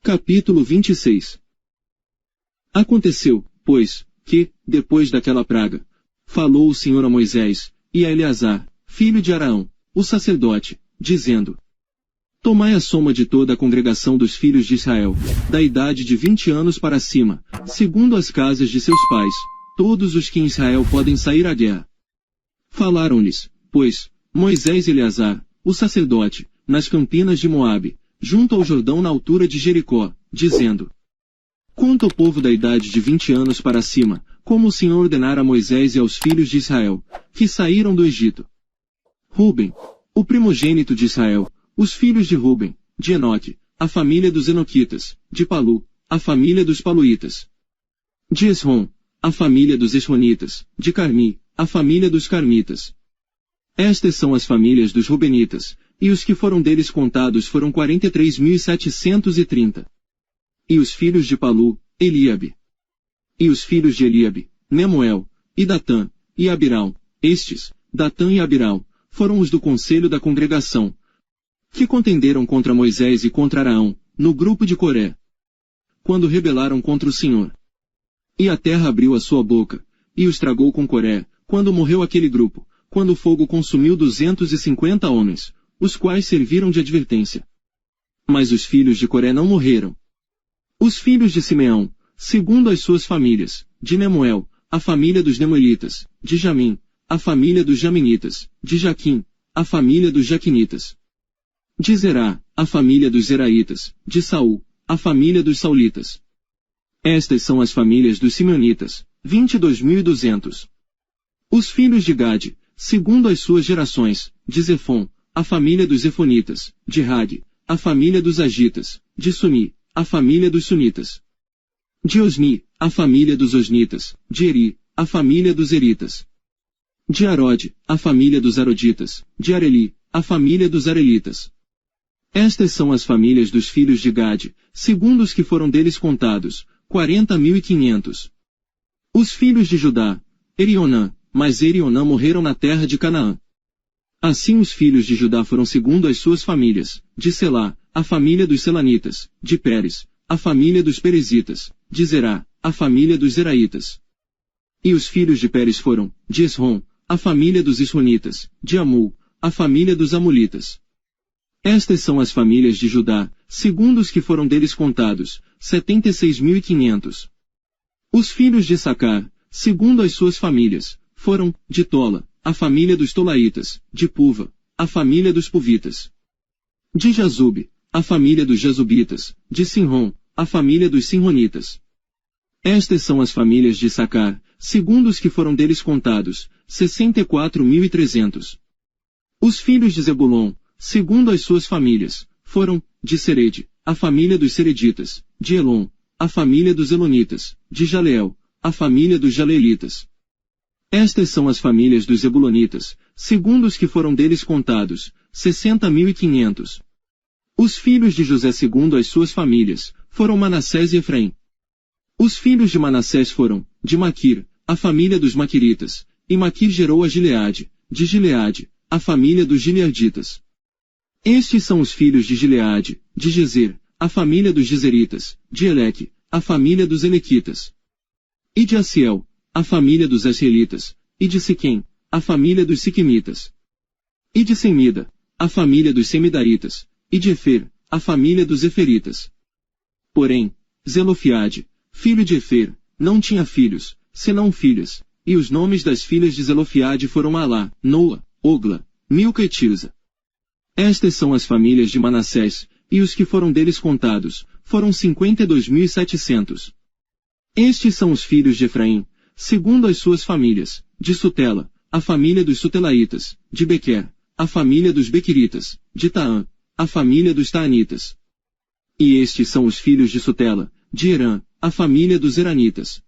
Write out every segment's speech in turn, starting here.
Capítulo 26. Aconteceu, pois, que, depois daquela praga, falou o Senhor a Moisés, e a Eleazar, filho de Araão, o sacerdote, dizendo: Tomai a soma de toda a congregação dos filhos de Israel, da idade de 20 anos para cima, segundo as casas de seus pais, todos os que em Israel podem sair à guerra. Falaram-lhes, pois, Moisés e Eleazar, o sacerdote, nas campinas de Moabe, junto ao Jordão na altura de Jericó, dizendo: Conta o povo da idade de 20 anos para cima, como o Senhor ordenara a Moisés e aos filhos de Israel, que saíram do Egito. Ruben, o primogênito de Israel, os filhos de Ruben, de Enoque, a família dos Enoquitas, de Palu, a família dos Paluítas. De Esrom, a família dos Esronitas, de Carmi, a família dos Carmitas. Estas são as famílias dos Rubenitas, e os que foram deles contados foram 43.730. E os filhos de Palu, Eliabe. E os filhos de Eliabe, Nemuel, e Datã, e Abirão, estes, Datã e Abirão, foram os do conselho da congregação, que contenderam contra Moisés e contra Araão, no grupo de Coré, quando rebelaram contra o Senhor. E a terra abriu a sua boca, e os tragou com Coré, quando morreu aquele grupo, quando o fogo consumiu 250 homens, os quais serviram de advertência. Mas os filhos de Coré não morreram. Os filhos de Simeão, segundo as suas famílias, de Nemuel, a família dos Nemuelitas, de Jamim, a família dos Jaminitas, de Jaquim, a família dos Jaquinitas. De Zerá, a família dos Zeraitas, de Saul, a família dos Saulitas. Estas são as famílias dos Simeonitas, 22.200. Os filhos de Gade, segundo as suas gerações, de Zefon, a família dos Zefonitas, de Rag, a família dos Agitas, de Suni, a família dos Sunitas. De Osni, a família dos Osnitas, de Eri, a família dos Eritas. De Arode, a família dos Aroditas, de Areli, a família dos Arelitas. Estas são as famílias dos filhos de Gade, segundo os que foram deles contados, 40.500. Os filhos de Judá, Erionã, mas Erionã morreram na terra de Canaã. Assim os filhos de Judá foram segundo as suas famílias, de Selá, a família dos Selanitas, de Pérez, a família dos Perezitas, de Zerá, a família dos Zeraitas. E os filhos de Pérez foram, de Esrom, a família dos Esronitas, de Amul, a família dos Amulitas. Estas são as famílias de Judá, segundo os que foram deles contados, 76.500. Os filhos de Issacar, segundo as suas famílias, foram, de Tola, a família dos Tolaitas, de Puva, a família dos Puvitas. De Jazube, a família dos Jazubitas, de Sinrom, a família dos Sinronitas. Estas são as famílias de Issacar, segundo os que foram deles contados, 64.300. Os filhos de Zebulon, segundo as suas famílias, foram, de Serede, a família dos Sereditas, de Elon, a família dos Elonitas, de Jaleel, a família dos Jaleelitas. Estas são as famílias dos Zebulonitas, segundo os que foram deles contados, 60.500. Os filhos de José segundo as suas famílias, foram Manassés e Efraim. Os filhos de Manassés foram, de Maquir, a família dos Maquiritas, e Maquir gerou a Gileade, de Gileade, a família dos Gileaditas. Estes são os filhos de Gileade, de Gezer, a família dos Gezeritas, de Eleque, a família dos Elequitas. E de Asiel, a família dos Asrielitas, e de Siquém, a família dos Siquemitas. E de Semida, a família dos Semidaritas, e de Efer, a família dos Eferitas. Porém, Zelofiade, filho de Efer, não tinha filhos, senão filhas, e os nomes das filhas de Zelofiade foram Alá, Noa, Ogla, Milca e Tirza. Estas são as famílias de Manassés, e os que foram deles contados, foram 52.700. Estes são os filhos de Efraim, segundo as suas famílias, de Sutela, a família dos Sutelaitas, de Bequer, a família dos Bequiritas, de Taã, a família dos Taanitas. E estes são os filhos de Sutela, de Herã, a família dos Heranitas.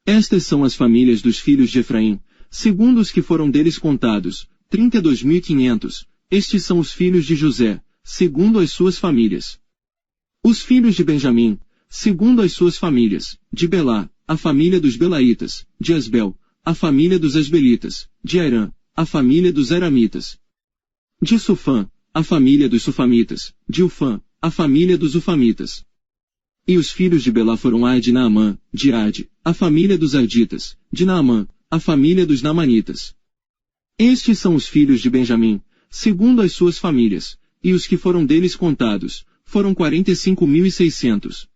Estas são as famílias dos filhos de Efraim, segundo os que foram deles contados, 32.500. Estes são os filhos de José, segundo as suas famílias. Os filhos de Benjamim, segundo as suas famílias, de Belá, a família dos Belaitas, de Asbel, a família dos Asbelitas, de Airã, a família dos Airamitas. De Sufã, a família dos Sufamitas, de Ufã, a família dos Ufamitas. E os filhos de Belá foram Ard e Naamã, de Ard, a família dos Arditas, de Naamã, a família dos Naamanitas. Estes são os filhos de Benjamim, segundo as suas famílias, e os que foram deles contados, foram 45.600.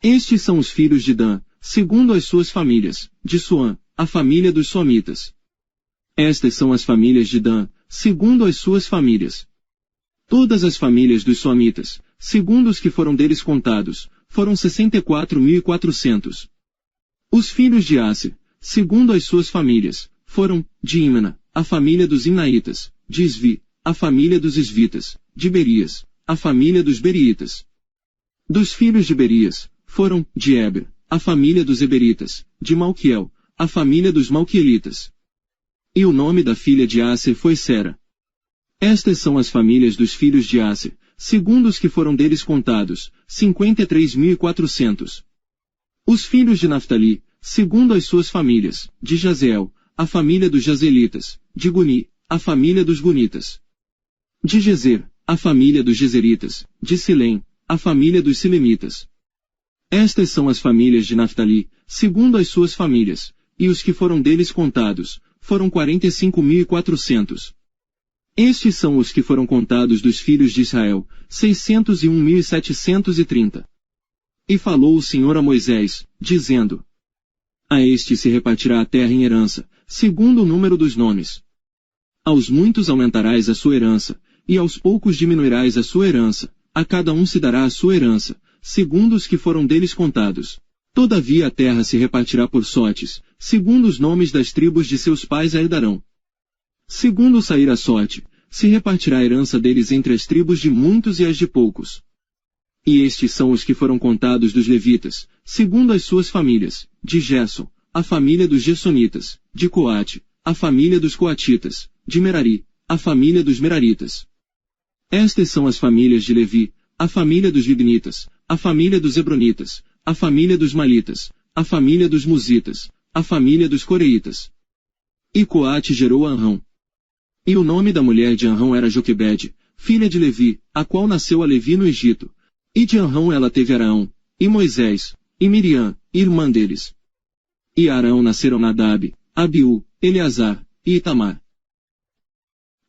Estes são os filhos de Dan, segundo as suas famílias, de Suã, a família dos Suamitas. Estas são as famílias de Dan, segundo as suas famílias. Todas as famílias dos Suamitas, segundo os que foram deles contados, foram 64.400. Os filhos de Aser, segundo as suas famílias, foram, de Imna, a família dos Imnaitas, de Isvi, a família dos Isvitas, de Berias, a família dos Beriitas. Dos filhos de Berias, foram, de Eber, a família dos Eberitas, de Malquiel, a família dos Malquielitas. E o nome da filha de Aser foi Sera. Estas são as famílias dos filhos de Aser, segundo os que foram deles contados, 53.400. Os filhos de Naftali, segundo as suas famílias, de Jazeel, a família dos Jazelitas, de Guni, a família dos Gunitas. De Gezer, a família dos Gezeritas, de Silém, a família dos Silemitas. Estas são as famílias de Naftali, segundo as suas famílias, e os que foram deles contados, foram 45.400. Estes são os que foram contados dos filhos de Israel, 601.730. E falou o Senhor a Moisés, dizendo: A este se repartirá a terra em herança, segundo o número dos nomes. Aos muitos aumentarás a sua herança, e aos poucos diminuirás a sua herança, a cada um se dará a sua herança, segundo os que foram deles contados. Todavia a terra se repartirá por sortes, segundo os nomes das tribos de seus pais a herdarão. Segundo sair a sorte, se repartirá a herança deles entre as tribos de muitos e as de poucos. E estes são os que foram contados dos levitas, segundo as suas famílias, de Gerson, a família dos Gersonitas, de Coate, a família dos Coatitas, de Merari, a família dos Meraritas. Estas são as famílias de Levi, a família dos Libnitas, a família dos Hebronitas, a família dos Malitas, a família dos Musitas, a família dos Coreitas. E Coate gerou a Anrão. E o nome da mulher de Anrão era Joquebede, filha de Levi, a qual nasceu a Levi no Egito. E de Anrão ela teve Araão, e Moisés, e Miriam, irmã deles. E a Araão nasceram Nadab, Abiú, Eleazar, e Itamar.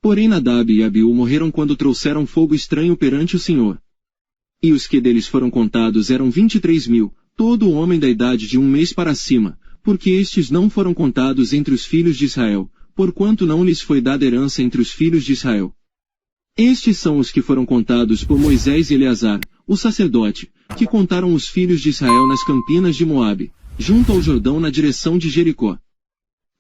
Porém Nadab e Abiú morreram quando trouxeram fogo estranho perante o Senhor. E os que deles foram contados eram 23.000, todo homem da idade de 1 mês para cima, porque estes não foram contados entre os filhos de Israel, porquanto não lhes foi dada herança entre os filhos de Israel. Estes são os que foram contados por Moisés e Eleazar, o sacerdote, que contaram os filhos de Israel nas campinas de Moabe, junto ao Jordão na direção de Jericó.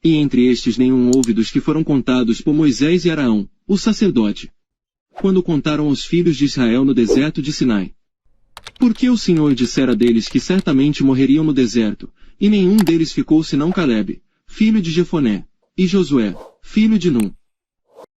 E entre estes nenhum houve dos que foram contados por Moisés e Araão, o sacerdote, quando contaram os filhos de Israel no deserto de Sinai. Porque o Senhor dissera deles que certamente morreriam no deserto, e nenhum deles ficou senão Calebe, filho de Jefoné, e Josué, filho de Num.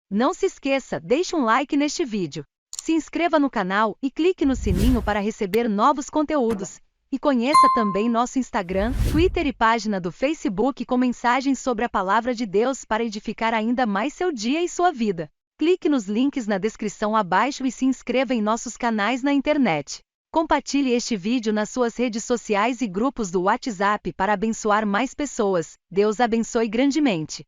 Não se esqueça, deixe um like neste vídeo. Se inscreva no canal e clique no sininho para receber novos conteúdos. E conheça também nosso Instagram, Twitter e página do Facebook com mensagens sobre a Palavra de Deus para edificar ainda mais seu dia e sua vida. Clique nos links na descrição abaixo e se inscreva em nossos canais na internet. Compartilhe este vídeo nas suas redes sociais e grupos do WhatsApp para abençoar mais pessoas. Deus abençoe grandemente.